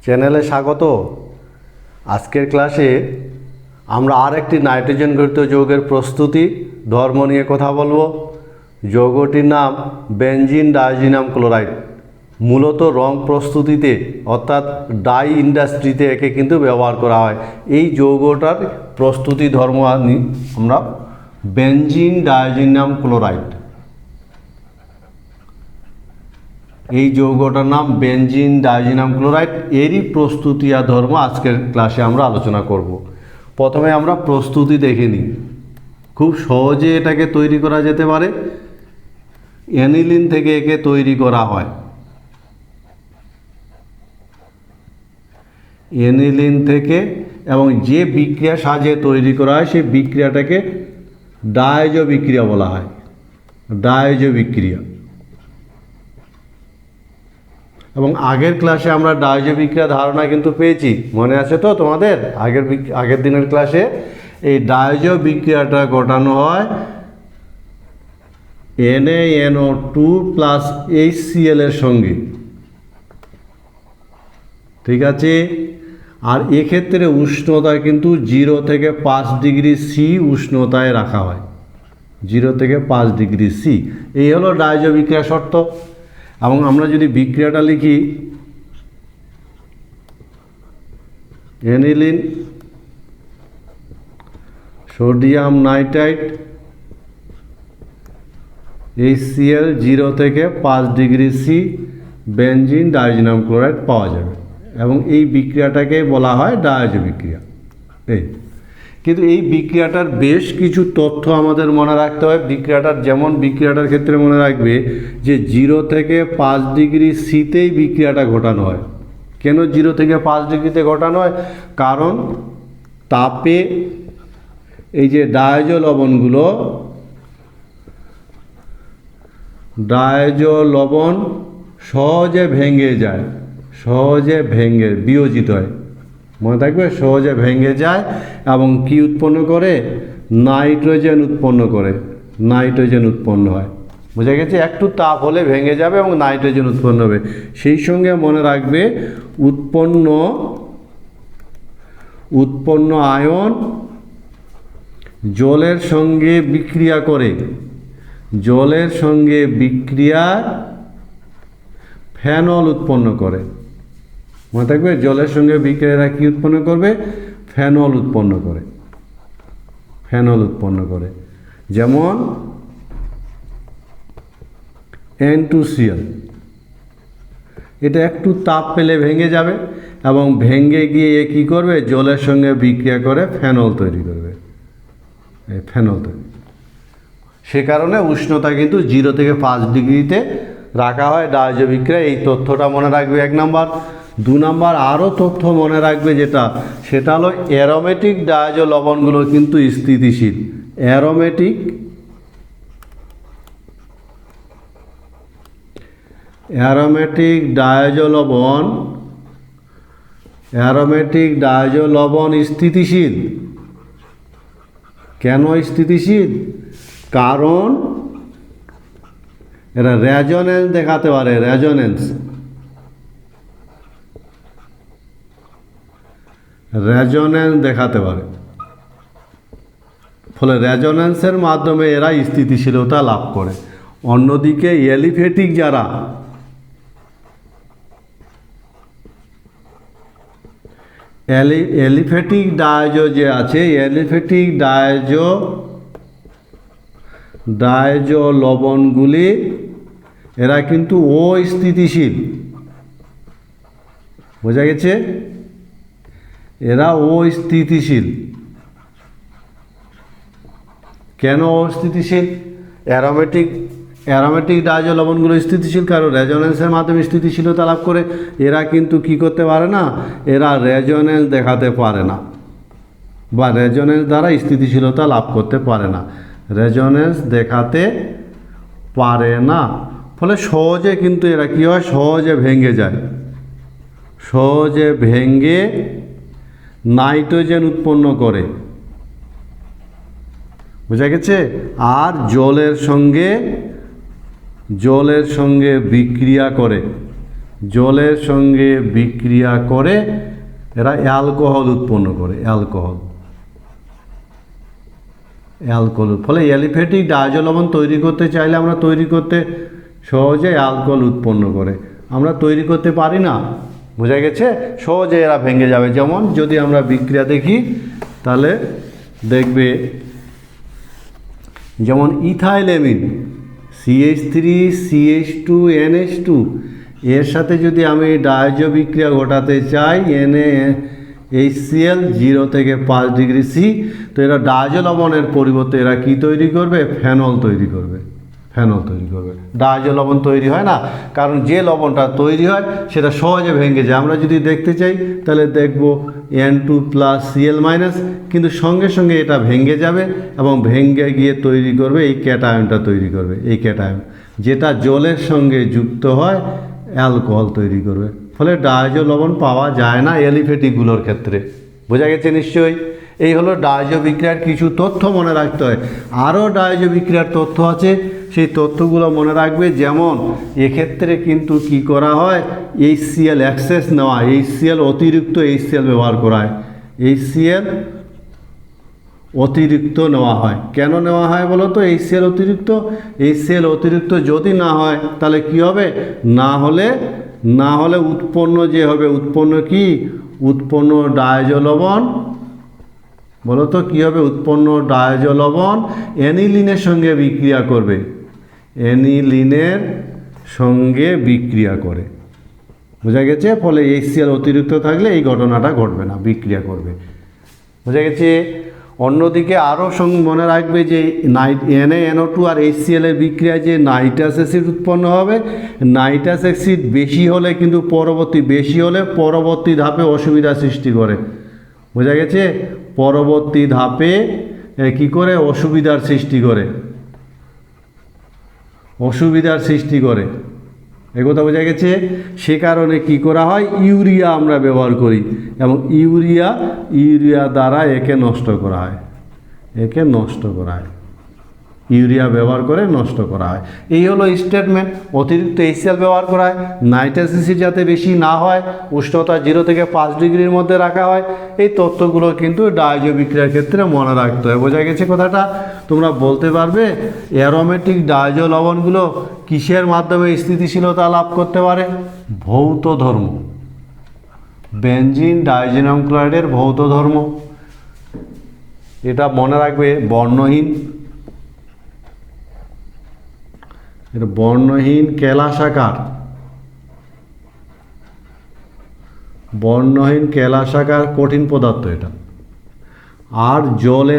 চ্যানেলে স্বাগত। আজকের ক্লাসে আমরা আরেকটি নাইট্রোজেন ঘটিত যৌগের প্রস্তুতি ধর্ম নিয়ে কথা বলবো। যৌগটির নাম বেনজিন ডাইজিনাম ক্লোরাইড। মূলত রং প্রস্তুতিতে অর্থাৎ ডাই ইন্ডাস্ট্রিতে একে কিন্তু ব্যবহার করা হয়। এই যৌগটার প্রস্তুতি ধর্ম আমরা বেনজিন ডাইজিনাম ক্লোরাইড। এই যৌগটার নাম বেনজিন ডাইজিনাম ক্লোরাইড। এরই প্রস্তুতি আর ধর্ম আজকের ক্লাসে আমরা আলোচনা করব। প্রথমে আমরা প্রস্তুতি দেখে নিই। খুব সহজে এটাকে তৈরি করা যেতে পারে। অ্যানিলিন থেকে একে তৈরি করা হয়। অ্যানিলিন থেকে, এবং যে বিক্রিয়া সাহায্যে তৈরি করা হয় সেই বিক্রিয়াটাকে ডায়জো বিক্রিয়া বলা হয়। ডায়জো বিক্রিয়া। এবং আগের ক্লাসে আমরা ডায়জো বিক্রিয়া ধারণা কিন্তু পেয়েছি, মনে আছে তো তোমাদের? আগের দিনের ক্লাসে এই ডায়জো বিক্রিয়াটা ঘটানো হয় NaNO2 প্লাস HCl এর সঙ্গে, ঠিক আছে? আর এক্ষেত্রে উষ্ণতা কিন্তু 0 থেকে 5 ডিগ্রি সি উষ্ণতায় রাখা হয়। 0 থেকে 5 ডিগ্রি সি, এই হলো ডায়জো বিক্রিয়া শর্ত। এবং আমরা যদি বিক্রিয়াটা লিখি, অ্যানিলিন সোডিয়াম নাইট্রাইট HCl 0 থেকে 5 ডিগ্রি সি বেনজিন ডাইজিনাম ক্লোরাইড পাওয়া যাবে। এবং এই বিক্রিয়াটাকে বলা হয় ডায়জো বিক্রিয়া। কিন্তু এই বিক্রিয়াটার বেশ কিছু তথ্য আমাদের মনে রাখতে হয়। বিক্রিয়াটার ক্ষেত্রে মনে রাখবে যে 0 থেকে 5 ডিগ্রি সিতেই বিক্রিয়াটা ঘটানো হয়। কেন 0 থেকে 5 ডিগ্রিতে ঘটানো হয়? কারণ তাপে এই যে ডায়জো লবণ সহজে বিয়োজিত হয়। মনে থাকবে, সহজে ভেঙে যায় এবং কি উৎপন্ন করে? নাইট্রোজেন উৎপন্ন হয়। বোঝা গেছে? একটু তাপ হলে ভেঙে যাবে এবং নাইট্রোজেন উৎপন্ন হবে। সেই সঙ্গে মনে রাখবে উৎপন্ন আয়ন জলের সঙ্গে বিক্রিয়া ফেনল উৎপন্ন করে। মনে থাকবে, জলের সঙ্গে বিক্রিয়ারা কি উৎপন্ন করবে? ফেনল উৎপন্ন করে। যেমন N2Cl, এটা একটু তাপ পেলে ভেঙে যাবে এবং ভেঙে গিয়ে এ কী করবে? জলের সঙ্গে বিক্রিয়া করে ফেনল তৈরি করবে। সে কারণে উষ্ণতা কিন্তু 0 থেকে 5 ডিগ্রিতে রাখা হয় ডায়জো বিক্রিয়া। এই তথ্যটা মনে রাখবে 1 নাম্বার। 2 নাম্বার আরও তথ্য মনে রাখবে সেটা হলো অ্যারোমেটিক ডায়জো লবণগুলো কিন্তু স্থিতিশীল। অ্যারোমেটিক ডায়জো লবণ স্থিতিশীল। কেন স্থিতিশীল? কারণ এরা রেজোনেন্স দেখাতে পারে। রেজোনেন্স দেখাতে পারে। ফলে রেজোনেন্সের মাধ্যমে এরা স্থিতিশীলতা লাভ করে। অন্যদিকে এলিফেটিক ডায়জো যে আছে, এলিফেটিক ডায়জো লবণগুলি এরা কিন্তু অস্থিতিশীল। বোঝা গেছে? এরা অস্থিতিশীল। কেন অস্থিতিশীল? অ্যারোমেটিক ডায়জো লবণগুলো স্থিতিশীল কারণ রেজোনেন্সের মাধ্যমে স্থিতিশীলতা লাভ করে। এরা কিন্তু কি করতে পারে না? এরা রেজোনেন্স দেখাতে পারে না, বা রেজোনেন্স দ্বারা স্থিতিশীলতা লাভ করতে পারে না। রেজোনেন্স দেখাতে পারে না, ফলে সহজে কিন্তু এরা কী হয়? সহজে ভেঙে নাইট্রোজেন উৎপন্ন করে। বোঝা গেছে? আর জলের সঙ্গে বিক্রিয়া করে। জলের সঙ্গে বিক্রিয়া করে এরা অ্যালকোহল উৎপন্ন করে, অ্যালকোহল। ফলে অ্যালিফ্যাটিক ডায়াজো লবণ তৈরি করতে চাইলে আমরা তৈরি করতে সহজে অ্যালকোহল উৎপন্ন করে, আমরা তৈরি করতে পারি না। বোঝা গেছে? সহজে এরা ভেঙে যাবে। যেমন যদি আমরা বিক্রিয়া দেখি তাহলে দেখবে, যেমন ইথাইলেমিন CH3CH2NH2 এর সাথে যদি আমি ডায়াজো বিক্রিয়া ঘটাতে চাই NaHCl 0 থেকে 5 ডিগ্রি C, তো এরা ডায়াজো লবণের পরিবর্তে এরা কি তৈরি করবে? ফেনল তৈরি করবে, ফেনল তৈরি করবে। ডায়াজো লবণ তৈরি হয় না, কারণ যে লবণটা তৈরি হয় সেটা সহজে ভেঙে যায়। আমরা যদি দেখতে চাই তাহলে দেখব N2+Cl-, কিন্তু সঙ্গে সঙ্গে এটা ভেঙে যাবে এবং ভেঙে গিয়ে তৈরি করবে এই ক্যাটায়নটা তৈরি করবে, এই ক্যাটায়ন যেটা জলের সঙ্গে যুক্ত হয় অ্যালকোহল তৈরি করবে। ফলে ডায়াজো লবণ পাওয়া যায় না অ্যালিফ্যাটিকগুলোর ক্ষেত্রে। বোঝা গেছে নিশ্চয়ই? এই হলো ডায়াজো বিক্রিয়ার কিছু তথ্য মনে রাখতে হয়। আরও ডায়াজো বিক্রিয়ার তথ্য আছে, সেই তথ্যগুলো মনে রাখবে। যেমন এক্ষেত্রে কিন্তু কি করা হয়? HCl এক্সেস নেওয়া, HCl অতিরিক্ত HCl ব্যবহার করা হয়, HCl অতিরিক্ত নেওয়া হয়। কেন নেওয়া হয় বলো তো? HCl অতিরিক্ত যদি না হয় তাহলে কি হবে? না হলে উৎপন্ন যে হবে, উৎপন্ন ডায়াজো লবণ, বলো তো কী হবে? উৎপন্ন ডায়াজো লবণ অ্যানিলিনের সঙ্গে বিক্রিয়া করবে, অ্যানিলিনের সঙ্গে বিক্রিয়া করে। বোঝা গেছে? ফলে HCl অতিরিক্ত থাকলে এই ঘটনাটা ঘটবে না, বিক্রিয়া করবে। বোঝা গেছে? অন্যদিকে আরও মনে রাখবে যে NaNO2 আর HCl এর বিক্রিয়ায় যে নাইট্রাস অ্যাসিড উৎপন্ন হবে, নাইট্রাস অ্যাসিড বেশি হলে পরবর্তী ধাপে অসুবিধা সৃষ্টি করে। বোঝা গেছে? পরবর্তী ধাপে কি করে? অসুবিধার সৃষ্টি করে। একথা বোঝা গেছে? সে কারণে কি করা হয়? ইউরিয়া আমরা ব্যবহার করি, এবং ইউরিয়া দ্বারা একে নষ্ট করা হয়, ইউরিয়া ব্যবহার করে নষ্ট করা হয়। এই হলো স্টেটমেন্ট। অতিরিক্ত HCl ব্যবহার করা হয়, নাইট্রাস অ্যাসিড যাতে বেশি না হয়, উষ্ণতা 0 থেকে 5 ডিগ্রির মধ্যে রাখা হয়। এই তথ্যগুলো কিন্তু ডায়াজো বিক্রিয়ার ক্ষেত্রে মনে রাখতে হয়। বোঝা গেছে কথাটা? তোমরা বলতে পারবে অ্যারোমেটিক ডায়াজো লবণগুলো কিসের মাধ্যমে স্থিতিশীলতা লাভ করতে পারে? ভৌত ধর্ম, বেনজিন ডাইজিনাম ক্লোরাইডের ভৌত ধর্ম। এটা মনে রাখবে, বর্ণহীন কেলাসাকার, কঠিন পদার্থ এটা। আর জলে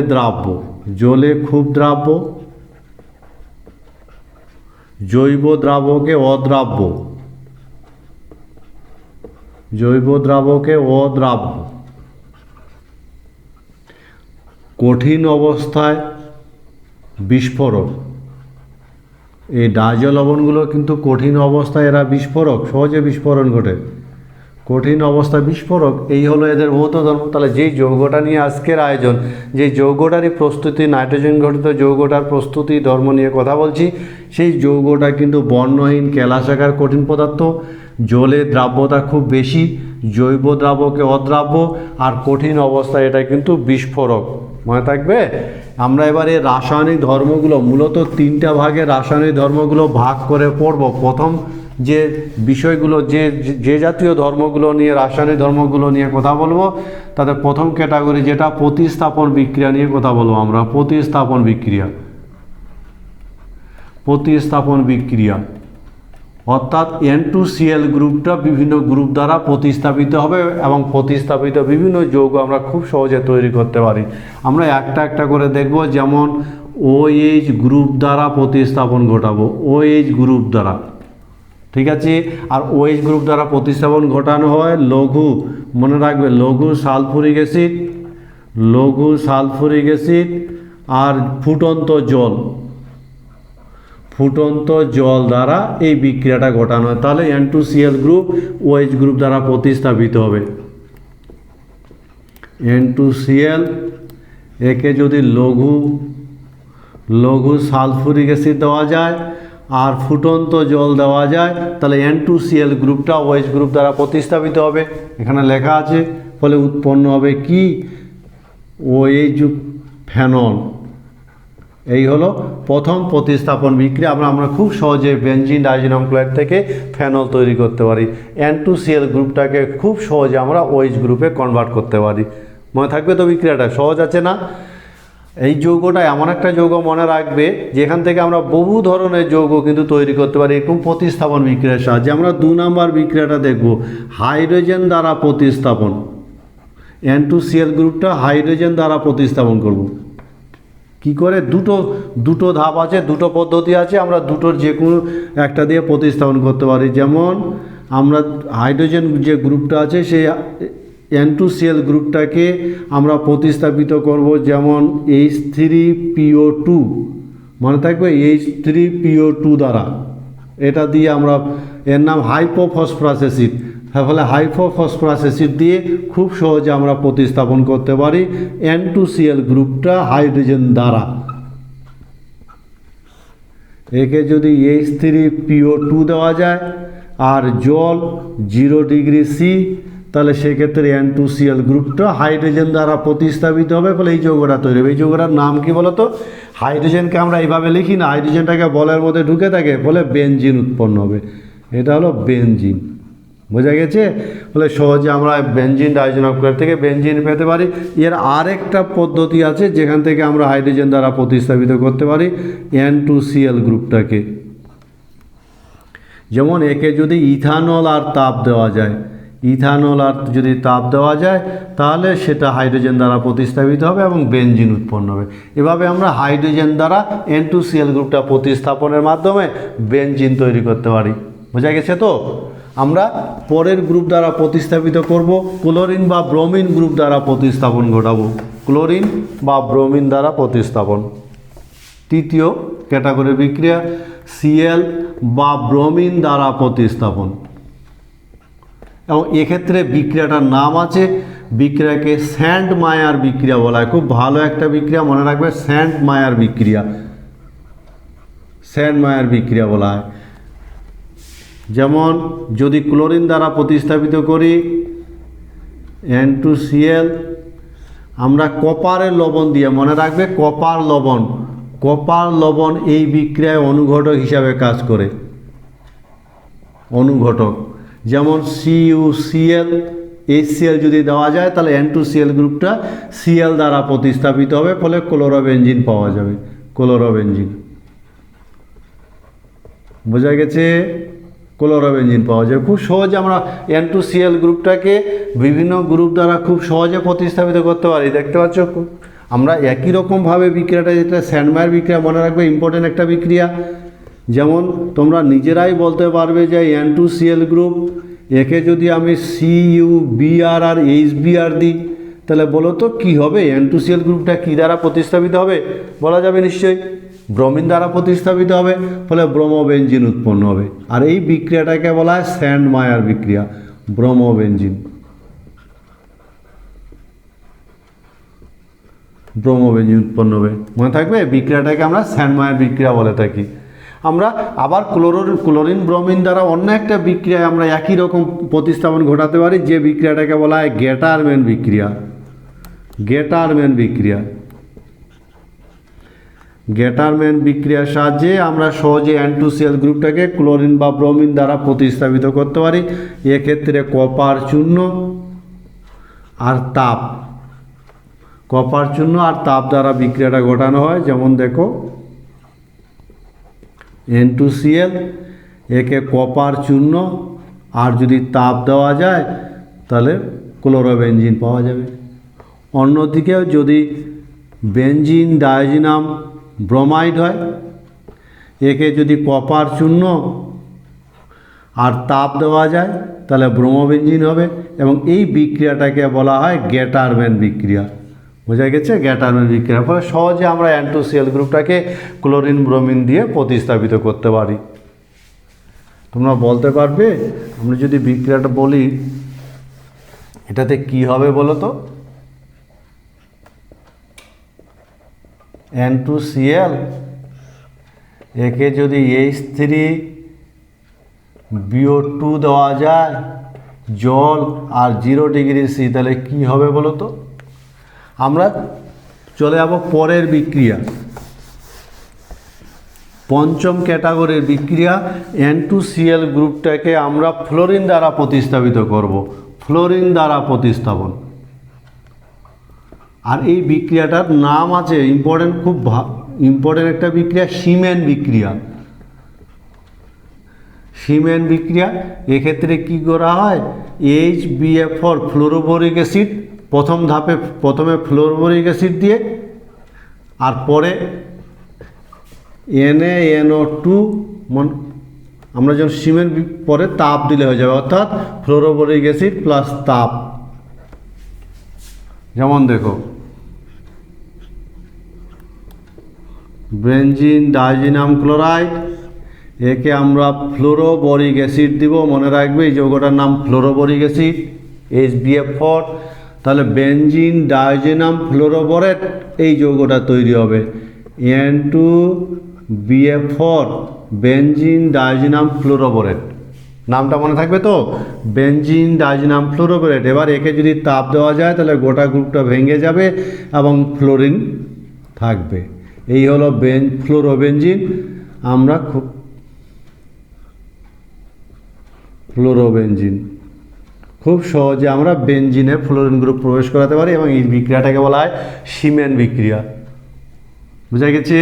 খুব দ্রাব্য, জৈব দ্রাবকে অদ্রাব্য, কঠিন অবস্থায় বিস্ফোরক। এই ডায়াজো লবণগুলো কিন্তু কঠিন অবস্থায় এরা বিস্ফোরক, সহজে বিস্ফোরণ ঘটে, কঠিন অবস্থা বিস্ফোরক। এই হলো এদের ভৌত ধর্ম। তাহলে যেই যৌগটা নিয়ে আজকের আয়োজন, যেই যৌগটারই প্রস্তুতি, নাইট্রোজেন ঘটিত যৌগটার প্রস্তুতি ধর্ম নিয়ে কথা বলছি, সেই যৌগটা কিন্তু বর্ণহীন কেলাসাকার কঠিন পদার্থ, জলে দ্রাব্যতা খুব বেশি, জৈব দ্রাবকে অদ্রাব্য, আর কঠিন অবস্থায় এটা কিন্তু বিস্ফোরক। মনে থাকবে? আমরা এবারে রাসায়নিক ধর্মগুলো, মূলত 3টা ভাগে রাসায়নিক ধর্মগুলো ভাগ করে পড়ব। প্রথম যে বিষয়গুলো, যে জাতীয় ধর্মগুলো নিয়ে, রাসায়নিক ধর্মগুলো নিয়ে কথা বলবো, তাদের প্রথম ক্যাটাগরি যেটা প্রতিস্থাপন বিক্রিয়া নিয়ে কথা বলবো আমরা। প্রতিস্থাপন বিক্রিয়া অর্থাৎ N2Cl গ্রুপটা বিভিন্ন গ্রুপ দ্বারা প্রতিস্থাপিত হবে, এবং প্রতিস্থাপিত বিভিন্ন যৌগ আমরা খুব সহজে তৈরি করতে পারি। আমরা একটা একটা করে দেখব। যেমন OH গ্রুপ দ্বারা প্রতিস্থাপন ঘটাবো, OH গ্রুপ দ্বারা, ঠিক আছে? আর OH গ্রুপ দ্বারা প্রতিস্থাপন ঘটানো হয় মনে রাখবে, লঘু সালফুরিক অ্যাসিড আর ফুটন্ত জল দ্বারা এই বিক্রিয়াটা ঘটানো হয়। তাহলে N2Cl গ্রুপ OH গ্রুপ দ্বারা প্রতিস্থাপিত হবে। N2Cl একে যদি লঘু সালফুরিক অ্যাসিড দেওয়া যায়, আর ফুটন্ত জল দেওয়া যায় তাহলে N2Cl গ্রুপটা OH গ্রুপ দ্বারা প্রতিস্থাপিত হবে, এখানে লেখা আছে। ফলে উৎপন্ন হবে কি, OH ফেনল। এই হলো প্রথম প্রতিস্থাপন বিক্রিয়া। আমরা খুব সহজে বেনজিন ডাইজিনাম ক্লোরাইড থেকে ফেনল তৈরি করতে পারি। N2Cl গ্রুপটাকে খুব সহজে আমরা OH গ্রুপে কনভার্ট করতে পারি। মনে থাকবে তো বিক্রিয়াটা? সহজ আছে না? এই যৌগটা এমন একটা যৌগ মনে রাখবে যেখান থেকে আমরা বহু ধরনের যৌগ কিন্তু তৈরি করতে পারি এরকম প্রতিস্থাপন বিক্রিয়ার সাহায্যে। আমরা 2 নম্বর বিক্রিয়াটা দেখব, হাইড্রোজেন দ্বারা প্রতিস্থাপন। N2Cl গ্রুপটা হাইড্রোজেন দ্বারা প্রতিস্থাপন করব। কি করে? দুটো ধাপ আছে, দুটো পদ্ধতি আছে, আমরা দুটোর যে কোনো একটা দিয়ে প্রতিস্থাপন করতে পারি। যেমন আমরা হাইড্রোজেন যে গ্রুপটা আছে সেই N2Cl গ্রুপটাকে আমরা প্রতিস্থাপিত করব যেমন H3PO2, মনে থাকবে H3PO2 দ্বারা। এটা দিয়ে আমরা, এর নাম হাইপোফসফরাস অ্যাসিড। ফলে হাইপোফসফরাস অ্যাসিড দিয়ে খুব সহজে আমরা প্রতিস্থাপন করতে পারি N2Cl গ্রুপটা হাইড্রোজেন দ্বারা। একে যদি H3PO2 দেওয়া যায় আর জল 0 ডিগ্রি C, তাহলে সেক্ষেত্রে N2Cl গ্রুপটা হাইড্রোজেন দ্বারা প্রতিস্থাপিত হবে, ফলে এই যৌগটা তৈরি হবে। এই যৌগটার নাম কি বলতো? হাইড্রোজেনকে আমরা এইভাবে লিখি না, হাইড্রোজেনটাকে বলের মধ্যে ঢুকে থাকে, ফলে বেনজিন উৎপন্ন হবে। এটা হলো বেনজিন। বোঝা গেছে? ফলে সহজে আমরা বেনজিন ডাইজিনাম ক্লোরাইড থেকে বেনজিন পেতে পারি। এর আরেকটা পদ্ধতি আছে যেখান থেকে আমরা হাইড্রোজেন দ্বারা প্রতিস্থাপিত করতে পারি N2Cl গ্রুপটাকে। যেমন একে যদি ইথানল আর তাপ দেওয়া যায়, ইথানল আর যদি তাপ দেওয়া যায় তাহলে সেটা হাইড্রোজেন দ্বারা প্রতিস্থাপিত হবে এবং বেনজিন উৎপন্ন হবে। এভাবে আমরা হাইড্রোজেন দ্বারা N2Cl গ্রুপটা প্রতিস্থাপনের মাধ্যমে বেনজিন তৈরি করতে পারি। বোঝা গেছে তো? আমরা পরের গ্রুপ দ্বারা প্রতিস্থাপিত করব ক্লোরিন বা ব্রোমিন গ্রুপ দ্বারা প্রতিস্থাপন ঘটাবো। ক্লোরিন বা ব্রোমিন দ্বারা প্রতিস্থাপন। তৃতীয় ক্যাটাগরি বিক্রিয়া Cl বা ব্রোমিন দ্বারা প্রতিস্থাপন। এবং এক্ষেত্রে বিক্রিয়াটার নাম আছে, বিক্রিয়াকে স্যান্ডমায়ার বিক্রিয়া বলা হয়। খুব ভালো একটা বিক্রিয়া, মনে রাখবে, স্যান্ডমায়ার বিক্রিয়া। স্যান্ডমায়ার বিক্রিয়া বলা হয়। যেমন যদি ক্লোরিন দ্বারা প্রতিস্থাপিত করি N2Cl, আমরা কপারের লবণ দিয়ে, মনে রাখবে কপার লবণ, কপার লবণ এই বিক্রিয়ায় অনুঘটক হিসাবে কাজ করে। অনুঘটক যেমন CuCl, HCl যদি দেওয়া যায় তাহলে N2Cl গ্রুপটা Cl দ্বারা প্রতিস্থাপিত হবে, ফলে ক্লোরোবেনজিন পাওয়া যাবে। ক্লোরোবেনজিন। বোঝা গেছে? ক্লোরোবেনজিন পাওয়া যায়। খুব সহজে আমরা N2Cl গ্রুপটাকে বিভিন্ন গ্রুপ দ্বারা খুব সহজে প্রতিস্থাপিত করতে পারি। দেখতে পাচ্ছ আমরা একই রকমভাবে বিক্রিয়াটা, যেটা স্যান্ডমায়ার বিক্রিয়া, মনে রাখবে ইম্পর্টেন্ট একটা বিক্রিয়া। যেমন তোমরা নিজেরাই বলতে পারবে যে N2Cl গ্রুপ, একে যদি আমি CuBr আর HBr দিই তাহলে বলো তো কী হবে? N2Cl গ্রুপটা কী দ্বারা প্রতিস্থাপিত হবে? বলা যাবে নিশ্চয়ই, ব্রোমিন দ্বারা প্রতিস্থাপিত হবে, ফলে ব্রোমোবেনজিন উৎপন্ন হবে। আর এই বিক্রিয়াটাকে বলা হয় স্যান্ডমায়ার বিক্রিয়া, ব্রোমোবেনজিন। ব্রোমোবেনজিন উৎপন্ন হবে। মনে থাকবে বিক্রিয়াটাকে আমরা স্যান্ডমায়ার বিক্রিয়া বলে থাকি। আমরা আবার ক্লোরিন ব্রোমিন দ্বারা অন্য একটা বিক্রিয়ায় আমরা একই রকম প্রতিস্থাপন ঘটাতে পারি, যে বিক্রিয়াটাকে বলা হয় গেটারম্যান বিক্রিয়া। গেটারম্যান বিক্রিয়া। গেটারম্যান বিক্রিয়ার সাহায্যে আমরা সহজে N2Cl গ্রুপটাকে ক্লোরিন বা ব্রোমিন দ্বারা প্রতিস্থাপিত করতে পারি। এক্ষেত্রে কপার চূর্ণ আর তাপ, কপার চূর্ণ আর তাপ দ্বারা বিক্রিয়াটা ঘটানো হয়। যেমন দেখো N2Cl, একে কপার চূর্ণ আর যদি তাপ দেওয়া যায় তাহলে ক্লোরোবেনজিন পাওয়া যাবে। অন্যদিকে যদি বেনজিন ডাইজিনাম ব্রোমাইড হয়, একে যদি কপার চূর্ণ আর তাপ দেওয়া যায় তাহলে ব্রোমোবেনজিন হবে, এবং এই বিক্রিয়াটাকে বলা হয় গেটারম্যান বিক্রিয়া। বোঝা গেছে? গেটারম্যান বিক্রিয়ার ফলে সহজে আমরা N2Cl গ্রুপটাকে ক্লোরিন ব্রোমিন দিয়ে প্রতিস্থাপিত করতে পারি। তোমরা বলতে পারবে, আমরা যদি বিক্রিয়াটা বলি এটাতে কি হবে বলো তো? N2Cl একে যদি H3BO2 দেওয়া যায় জল আর 0°C, তাহলে কি হবে বলো তো? আমরা চলে যাব পরের বিক্রিয়া, পঞ্চম ক্যাটাগরির বিক্রিয়া। N2Cl গ্রুপটাকে আমরা ফ্লোরিন দ্বারা প্রতিস্থাপিত করব, ফ্লোরিন দ্বারা প্রতিস্থাপন। আর এই বিক্রিয়াটার নাম আছে, ইম্পর্টেন্ট, খুব ইম্পর্টেন্ট একটা বিক্রিয়া, সিমেন বিক্রিয়া। সিমেন বিক্রিয়া, এক্ষেত্রে কি করা হয়? HBF4 ফ্লোরোবোরিক অ্যাসিড, প্রথম ধাপে প্রথমে ফ্লোরোবোরিক অ্যাসিড দিয়ে, আর পরে NaNO2, আমরা যখন সিমেন পরে তাপ দিলে হয়ে যাবে, অর্থাৎ ফ্লোরোবোরিক অ্যাসিড প্লাস তাপ। যেমন দেখো, বেনজিন ডাইজিনাম ক্লোরাইড, একে আমরা ফ্লোরোবোরিক অ্যাসিড দিব, মনে রাখবে এই যৌগটার নাম ফ্লোরোবোরিক অ্যাসিড, HBF4। তাহলে বেনজিন ডাইজিনাম ফ্লোরোবোরেট এই যৌগটা তৈরি হবে, N2BF4 বেনজিন ডাইজিনাম ফ্লোরোবোরেট। নামটা মনে থাকবে তো, বেনজিন ডাইজিনাম ফ্লোরোবোরেট। এবার একে যদি তাপ দেওয়া যায় তাহলে গোটা গ্রুপটা ভেঙে যাবে এবং ফ্লোরিন থাকবে। এই হলো ফ্লোরোবেনজিন। আমরা ফ্লোরোবেনজিন খুব সহজে আমরা বেনজিনে ফ্লোরিন গ্রুপ প্রবেশ করাতে পারি, এবং এই বিক্রিয়াটাকে বলা হয় সিমেন বিক্রিয়া। বুঝা গেছে?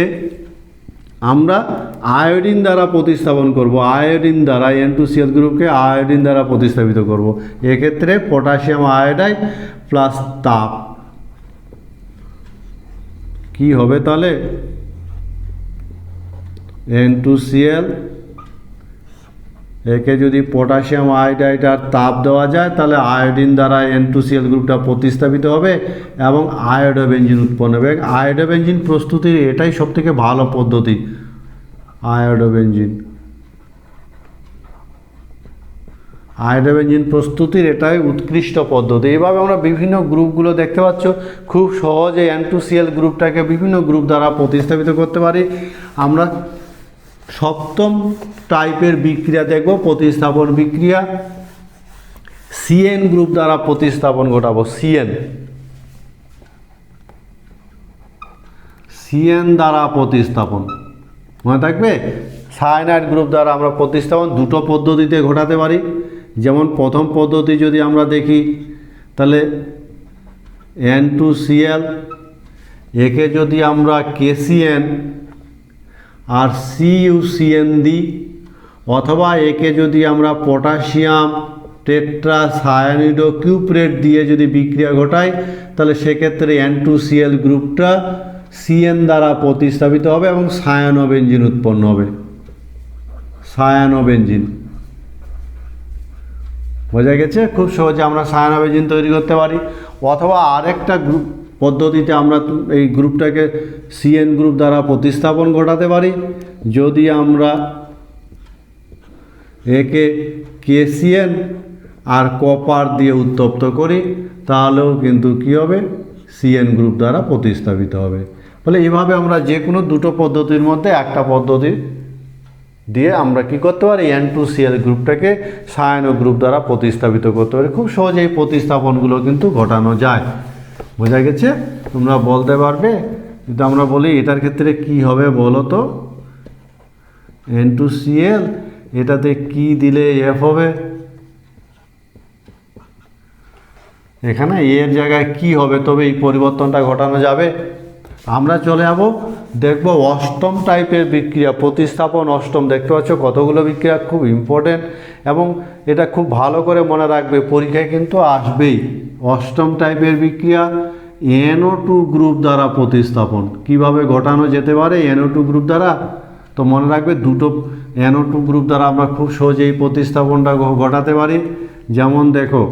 আমরা আয়োডিন দ্বারা প্রতিস্থাপন করব, আয়োডিন দ্বারা N2Cl গ্রুপকে আয়োডিন দ্বারা প্রতিস্থাপিত করব। এক্ষেত্রে পটাশিয়াম আয়োডাইড প্লাস তাপ। কি হবে তাহলে? N2Cl, একে যদি পটাশিয়াম আয়োডাইড আর তাপ দেওয়া যায় তাহলে আয়োডিন দ্বারা N2Cl গ্রুপটা প্রতিস্থাপিত হবে এবং আয়োডোবেনজিন উৎপন্ন হবে। আয়োডোবেনজিন প্রস্তুতির এটাই সবথেকে ভালো পদ্ধতি, আয়োডোবেনজিন প্রস্তুতির এটাই উৎকৃষ্ট পদ্ধতি। এইভাবে আমরা বিভিন্ন গ্রুপগুলো দেখতে পাচ্ছ, খুব সহজে N2Cl গ্রুপটাকে বিভিন্ন গ্রুপ দ্বারা প্রতিস্থাপিত করতে পারি। আমরা সপ্তম টাইপের বিক্রিয়া দেখব, প্রতিস্থাপন বিক্রিয়া। CN গ্রুপ দ্বারা প্রতিস্থাপন ঘটাবো, CN দ্বারা প্রতিস্থাপন মনে থাকবে। সায়ানাইড গ্রুপ দ্বারা আমরা প্রতিস্থাপন দুটো পদ্ধতিতে ঘটাতে পারি। যেমন প্রথম পদ্ধতি যদি আমরা দেখি, তাহলে N2Cl, একে যদি আমরা KCN আর CuCN দিই, অথবা একে যদি আমরা পটাশিয়াম টেট্রাসায়ানিডো কিউপ্রেট দিয়ে যদি বিক্রিয়া ঘটাই, তাহলে সেক্ষেত্রে N2Cl গ্রুপটা CN দ্বারা প্রতিস্থাপিত হবে এবং সায়ানোবেনজিন উৎপন্ন হবে, সায়ানোবেনজিন। বোঝা গেছে? খুব সহজে আমরা সায়ানোবেনজিন তৈরি করতে পারি। অথবা আরেকটা গ্রুপ পদ্ধতিতে আমরা এই গ্রুপটাকে CN গ্রুপ দ্বারা প্রতিস্থাপন ঘটাতে পারি। যদি আমরা একে KCN আর কপার দিয়ে উত্তপ্ত করি, তাহলেও কিন্তু কী হবে? CN গ্রুপ দ্বারা প্রতিস্থাপিত হবে। ফলে এভাবে আমরা যে কোনো দুটো পদ্ধতির মধ্যে একটা পদ্ধতি দিয়ে আমরা কি করতে পারি? N2Cl গ্রুপটাকে সায়ানো গ্রুপ দ্বারা প্রতিস্থাপিত করতে পারি। খুব সহজে এই প্রতিস্থাপনগুলো কিন্তু ঘটানো যায়। বোঝা গেছে? তোমরা বলতে পারবে? কিন্তু আমরা বলি এটার ক্ষেত্রে কি হবে বলো তো? N2Cl, এটাতে কি দিলে F হবে? এখানে এর জায়গায় কি হবে? তবে এই পরিবর্তনটা ঘটানো যাবে। আমরা চলে যাব, দেখব অষ্টম টাইপের বিক্রিয়া, প্রতিস্থাপন অষ্টম। দেখতে পাচ্ছ কতগুলো বিক্রিয়া, খুব ইম্পর্টেন্ট, এবং এটা খুব ভালো করে মনে রাখবে, পরীক্ষায় কিন্তু আসবেই। অষ্টম টাইপের বিক্রিয়া NO2 গ্রুপ দ্বারা প্রতিস্থাপন কিভাবে ঘটানো যেতে পারে? NO2 গ্রুপ দ্বারা, তো মনে রাখবে দুটো NO2 গ্রুপ দ্বারা আমরা খুব সহজে এই প্রতিস্থাপনটা ঘটাতে পারি। যেমন দেখো,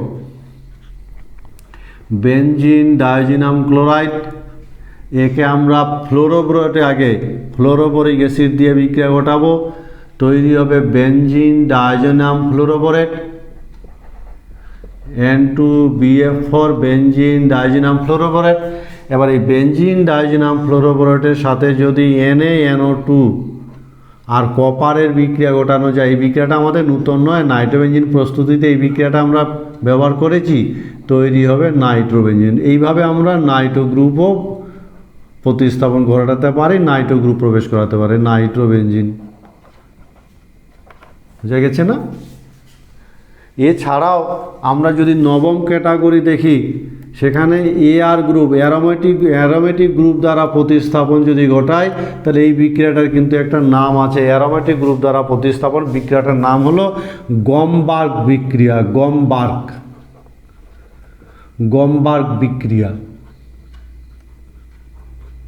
বেনজিন ডাইজিনাম ক্লোরাইড, একে আমরা ফ্লোরোবোরেটে আগে ফ্লোরোবোরিক অ্যাসিড দিয়ে বিক্রিয়া ঘটাবো, তৈরি হবে বেনজিন ডাইজিনাম ফ্লোরোবোরেট, N2BF4 বেনজিন ডাইজিনাম ফ্লোরোবোরেট। এবার এই বেনজিন ডাইজিনাম ফ্লোরোবোরেটের সাথে যদি NaNO2 আর কপারের বিক্রিয়া ঘটানো যায়। এই বিক্রিয়াটা আমাদের নূতন নয়, নাইট্রোবেনজিন প্রস্তুতিতে এই বিক্রিয়াটা আমরা ব্যবহার করেছি, তৈরি হবে নাইট্রোবেনজিন। এইভাবে আমরা নাইট্রো গ্রুপও প্রতিস্থাপন ঘটাতে পারি, নাইট্রো গ্রুপ প্রবেশ করাতে পারি, নাইট্রোবেনজিন। বুঝা গেছে না? এছাড়াও আমরা যদি নবম ক্যাটাগরি দেখি, সেখানে এআর গ্রুপ, অ্যারোমেটিক গ্রুপ দ্বারা প্রতিস্থাপন যদি ঘটায়, তাহলে এই বিক্রিয়াটার কিন্তু একটা নাম আছে। অ্যারোমেটিক গ্রুপ দ্বারা প্রতিস্থাপন বিক্রিয়াটার নাম হলো গমবার্গ বিক্রিয়া। গমবার্গ বিক্রিয়া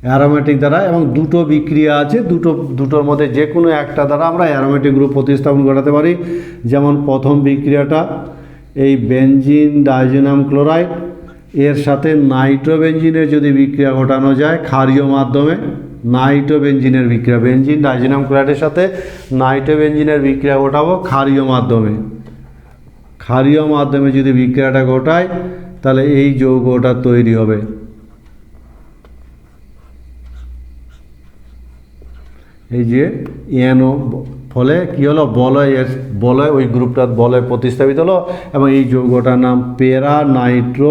অ্যারোমেটিক দ্বারা, এবং দুটো বিক্রিয়া আছে, দুটোর মধ্যে যে কোনো একটা দ্বারা আমরা অ্যারোমেটিক গ্রুপ প্রতিস্থাপন ঘটাতে পারি। যেমন প্রথম বিক্রিয়াটা এই বেনজিন ডাইজোনিয়াম ক্লোরাইড এর সাথে নাইট্রোবেনজিনের যদি বিক্রিয়া ঘটানো যায় ক্ষারীয় মাধ্যমে, নাইট্রোবেনজিনের বিক্রিয়া, বেনজিন ডাইজোনিয়াম ক্লোরাইডের সাথে নাইট্রোবেনজিনের বিক্রিয়া ঘটাবো ক্ষারীয় মাধ্যমে যদি বিক্রিয়াটা ঘটায়, তাহলে এই যৌগটা তৈরি হবে। এই যে এনও, ফলে কি হলো, বলয় ওই গ্রুপটা বলয় প্রতিস্থাপিত হলো, এবং এই যৌগটার নাম প্যারা নাইট্রো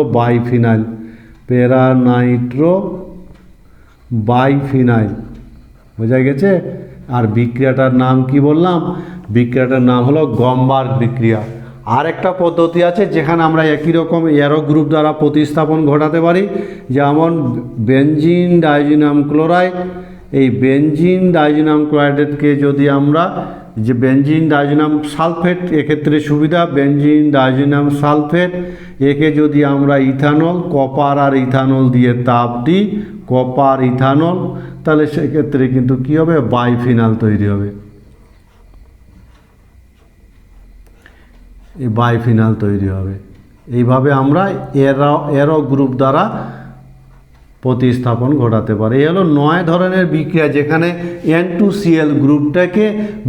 বাইফিনাইল। বোঝা গেছে? আর বিক্রিয়াটার নাম কি বললাম? বিক্রিয়াটার নাম হলো গমবার্গ বিক্রিয়া। আর একটা পদ্ধতি আছে যেখানে আমরা একই রকম অ্যারো গ্রুপ দ্বারা প্রতিস্থাপন ঘটাতে পারি, যেমন বেনজিন ডাইজোনিয়াম ক্লোরাইড। এই বেনজিন ডাইজোনিয়াম ক্লোরাইডকে যদি আমরা, যে বেনজিন ডাইজোনিয়াম সালফেট, এক্ষেত্রে সুবিধা, বেনজিন ডাইজোনিয়াম সালফেট একে যদি আমরা ইথানল, কপার আর ইথানল দিয়ে তাপ দিই, কপার ইথানল, তাহলে সেক্ষেত্রে কিন্তু কী হবে, বাইফিনাল তৈরি হবে। এই বাইফিনাল তৈরি হবে। এইভাবে আমরা অ্যারো গ্রুপ দ্বারা প্রতিস্থাপন ঘটাতে পারে। এই হলো 9 ধরনের বিক্রিয়া, যেখানে N2Cl গ্রুপটাকে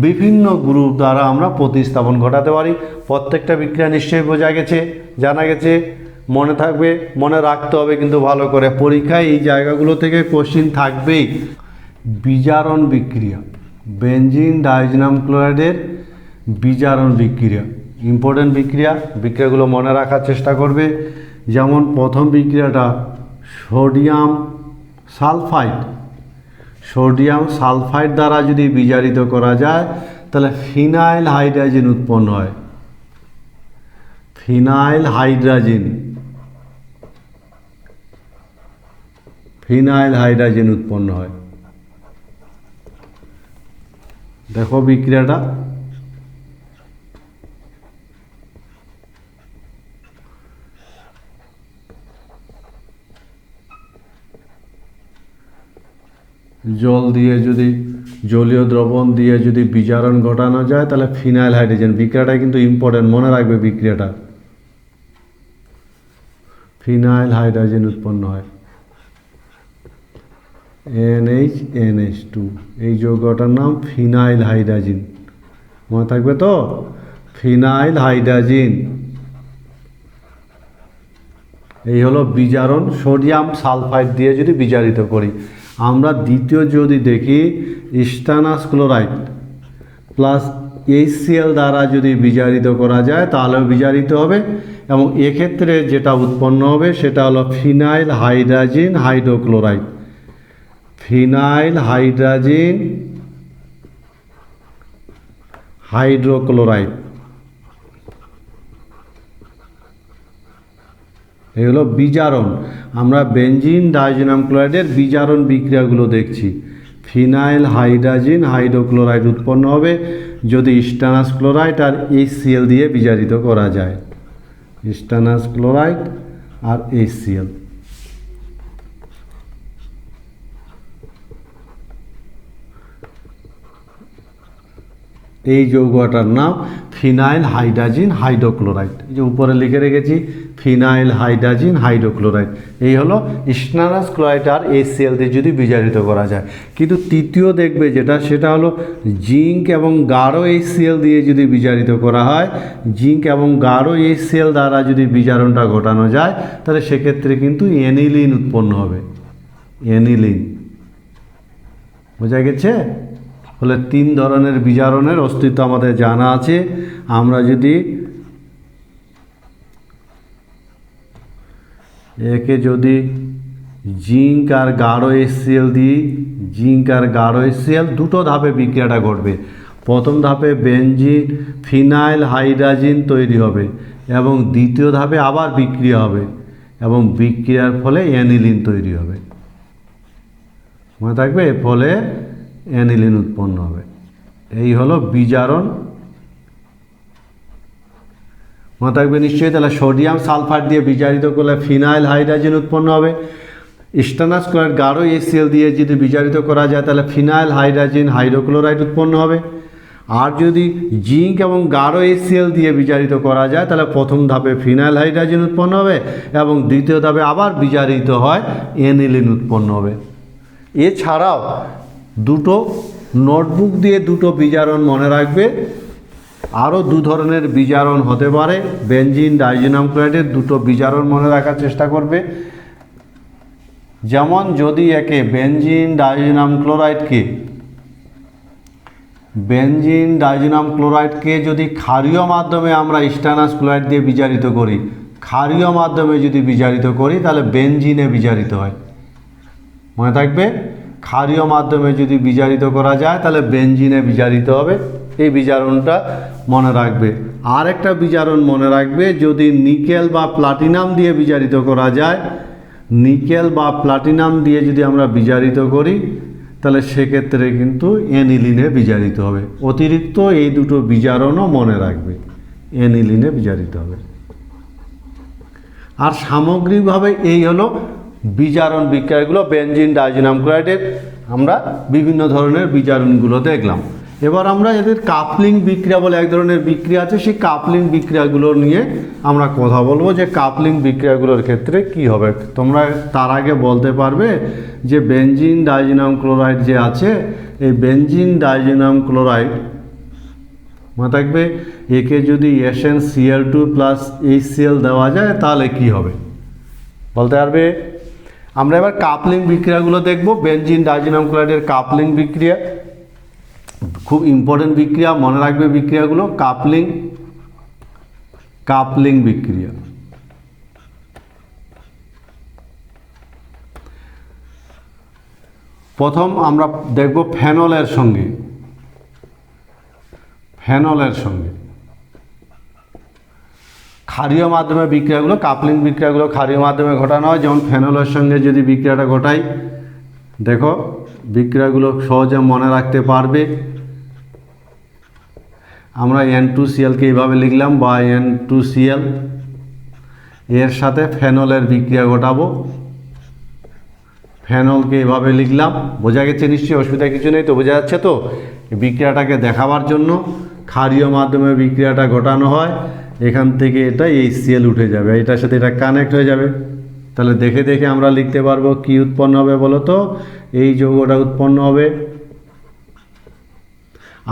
বিভিন্ন গ্রুপ দ্বারা আমরা প্রতিস্থাপন ঘটাতে পারি। প্রত্যেকটা বিক্রিয়া নিশ্চয়ই জানা গেছে, মনে থাকবে, মনে রাখতে হবে কিন্তু ভালো করে। পরীক্ষায় এই জায়গাগুলো থেকে কোশ্চিন থাকবেই। বিজারণ বিক্রিয়া, বেনজিন ডাইজোনিয়াম ক্লোরাইডের বিজারণ বিক্রিয়া, ইম্পর্টেন্ট বিক্রিয়াগুলো মনে রাখার চেষ্টা করবে। যেমন প্রথম বিক্রিয়াটা সোডিয়াম সালফাইড দ্বারা যদি বিজারিত করা যায়, তাহলে ফিনাইল হাইড্রোজেন উৎপন্ন হয়। ফিনাইল হাইড্রোজেন উৎপন্ন হয়। দেখো বিক্রিয়াটা, জল দিয়ে যদি, জলীয় দ্রবণ দিয়ে যদি বিজারণ ঘটানো যায়, তাহলে ফিনাইল হাইড্রোজেন, বিক্রিয়াটা কিন্তু ইম্পর্টেন্ট, মনে রাখবে বিক্রিয়াটা। ফিনাইল হাইড্রোজেন উৎপন্ন হয়, NH2, এই যৌগটার নাম ফিনাইল হাইড্রোজেন, মনে থাকবে তো, ফিনাইল হাইড্রোজেন। এই হলো বিজারণ, সোডিয়াম সালফাইড দিয়ে যদি বিজারিত করি। আমরা দ্বিতীয় যদি দেখি, স্টানাস ক্লোরাইড প্লাস HCl দ্বারা যদি বিজারিত করা যায়, তাহলেও বিজারিত হবে, এবং এক্ষেত্রে যেটা উৎপন্ন হবে সেটা হলো phenyl hydrogen hydrochloride. Phenyl hydrogen hydrochloride, এই হলো বিজারণ। আমরা বেনজিন ডাইজোনিয়াম ক্লোরাইডের বিজারণ বিক্রিয়াগুলো দেখছি। ফিনাইল হাইড্রোজেন হাইড্রোক্লোরাইড উৎপন্ন হবে যদি স্টানাস ক্লোরাইড আর HCl দিয়ে বিজারিত করা যায়। স্টানাস ক্লোরাইড আর HCl। এই যৌগটার নাম ফিনাইল হাইড্রোজেন হাইড্রোক্লোরাইড। এই যে উপরে লিখে রেখেছি, ফিনাইল হাইড্রোজেন হাইড্রোক্লোরাইড। এই হলো স্টানাস ক্লোরাইড আর HCl দিয়ে যদি বিজারিত করা যায়। কিন্তু তৃতীয় দেখবে যেটা, সেটা হলো জিঙ্ক এবং গাঢ় HCl দিয়ে যদি বিজারিত করা হয়, জিঙ্ক এবং গাঢ় HCl দ্বারা যদি বিজারণটা ঘটানো যায়, তাহলে সেক্ষেত্রে কিন্তু অ্যানিলিন উৎপন্ন হবে। অ্যানিলিন, বোঝা গেছে? ফলে 3 ধরনের বিজারণের অস্তিত্ব আমাদের জানা আছে। আমরা যদি একে যদি জিঙ্ক আর গাঢ় HCl দিই, জিঙ্ক আর গাঢ় HCl দুটো ধাপে বিক্রিয়াটা ঘটবে। প্রথম ধাপে বেনজিন ফিনাইল হাইড্রাজিন তৈরি হবে এবং দ্বিতীয় ধাপে আবার বিক্রিয়া হবে এবং বিক্রিয়ার ফলে অ্যানিলিন তৈরি হবে। মনে থাকবে, ফলে অ্যানিলিন উৎপন্ন হবে। এই হলো বিজারণ। মনে থাকবে নিশ্চয়ই। তাহলে সোডিয়াম সালফার দিয়ে বিজারিত করলে ফিনাইল হাইড্রাজেন উৎপন্ন হবে। স্টেনাস ক্লোরাইড গাঢ় HCl দিয়ে যদি বিজারিত করা যায় তাহলে ফিনাইল হাইড্রাজেন হাইড্রোক্লোরাইড উৎপন্ন হবে। আর যদি জিঙ্ক এবং গাঢ় HCl দিয়ে বিজারিত করা যায় তাহলে প্রথম ধাপে ফিনাইল হাইড্রাজেন উৎপন্ন হবে এবং দ্বিতীয় ধাপে আবার বিজারিত হয় অ্যানিলিন উৎপন্ন হবে। এছাড়াও দুটো নোটবুক দিয়ে দুটো বিজারণ মনে রাখবে। আরও 2 ধরনের বিজারণ হতে পারে। বেনজিন ডাইজিনাম ক্লোরাইডের দুটো বিজারণ মনে রাখার চেষ্টা করবে। যেমন যদি একে বেনজিন ডাইজিনাম ক্লোরাইডকে যদি ক্ষারীয় মাধ্যমে আমরা স্টেনাস ক্লোরাইড দিয়ে বিজারিত করি, ক্ষারীয় মাধ্যমে যদি বিজারিত করি তাহলে বেনজিনে বিজারিত হয়। মনে থাকবে, ক্ষারীয় মাধ্যমে যদি বিজারিত করা যায় তাহলে বেনজিনে বিজারিত হবে। এই বিজারণটা মনে রাখবে। আর একটা বিজারণ মনে রাখবে, যদি নিকেল বা প্লাটিনাম দিয়ে বিজারিত করা যায়, নিকেল বা প্লাটিনাম দিয়ে যদি আমরা বিজারিত করি তাহলে সেক্ষেত্রে কিন্তু অ্যানিলিনে বিজারিত হবে। অতিরিক্ত এই দুটো বিজারণও মনে রাখবে, অ্যানিলিনে বিজারিত হবে। আর সামগ্রিকভাবে এই হলো বিজারণ বিক্রিয়াগুলো। বেনজিন ডাইজিনাম ক্লোরাইডের আমরা বিভিন্ন ধরনের বিজারণগুলো দেখলাম। এবার আমরা এদের কাপলিং বিক্রিয়া বলে এক ধরনের বিক্রিয়া আছে, সেই কাপলিং বিক্রিয়াগুলো নিয়ে আমরা কথা বলবো যে কাপলিং বিক্রিয়াগুলোর ক্ষেত্রে কি হবে। তোমরা তার আগে বলতে পারবে যে বেনজিন ডাইজিনাম ক্লোরাইড যে আছে, এই বেনজিন ডাইজিনাম ক্লোরাইড মনে থাকবে, একে যদি SnCl2 প্লাস HCl দেওয়া যায় তাহলে কি হবে বলতে পারবে। আমরা এবার কাপলিং বিক্রিয়াগুলো দেখব। বেনজিন ডাইজিনাম ক্লোরাইডের কাপলিং বিক্রিয়া খুব ইম্পর্টেন্ট বিক্রিয়া, মনে রাখবে বিক্রিয়াগুলো। কাপলিং বিক্রিয়া। প্রথম আমরা দেখব ফেনলের সঙ্গে ক্ষারীয় মাধ্যমে বিক্রিয়াগুলো, কাপলিং বিক্রিয়াগুলো ক্ষারীয় মাধ্যমে ঘটানো হয়। যেমন ফেনলের সঙ্গে যদি বিক্রিয়াটা ঘটাই, দেখো বিক্রিয়াগুলো সহজে মনে রাখতে পারবে। আমরা N2Cl কে এইভাবে লিখলাম, বা N2Cl এর সাথে ফেনলের বিক্রিয়া ঘটাবো, ফেনলকে এভাবে লিখলাম। বোঝা গেছে নিশ্চয়ই, অসুবিধা কিছু নেই তো? বোঝা যাচ্ছে তো? বিক্রিয়াটাকে দেখাবার জন্য ক্ষারীয় মাধ্যমে বিক্রিয়াটা ঘটানো হয়। এখান থেকে এটা HCl উঠে যাবে, এটার সাথে এটা কানেক্ট হয়ে যাবে। তাহলে দেখে দেখে আমরা লিখতে পারবো কি উৎপন্ন হবে বলো তো? এই যৌগটা উৎপন্ন হবে।